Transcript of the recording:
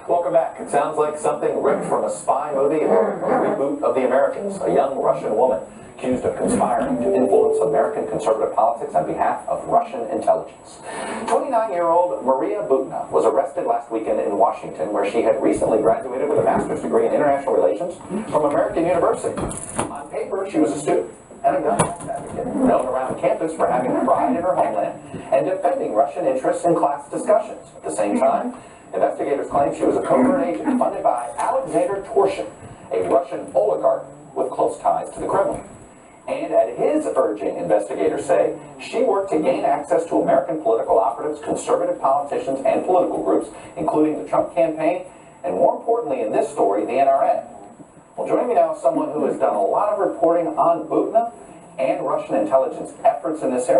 Welcome back. It sounds like something ripped from a spy movie or a reboot of The Americans. A young Russian woman accused of conspiring to influence American conservative politics on behalf of Russian intelligence. 29-year-old Maria Butina was arrested last weekend in Washington, where she had recently graduated with a master's degree in international relations from American University. On paper, she was a student and a gun rights advocate, known around campus for having pride in her homeland and defending Russian interests in class discussions. At the same time, investigators claim she was a covert agent funded by Alexander Torshin, a Russian oligarch with close ties to the Kremlin. And at his urging, investigators say, she worked to gain access to American political operatives, conservative politicians, and political groups, including the Trump campaign, and more importantly in this story, the NRA. Well, joining me now is someone who has done a lot of reporting on Butina and Russian intelligence efforts in this area.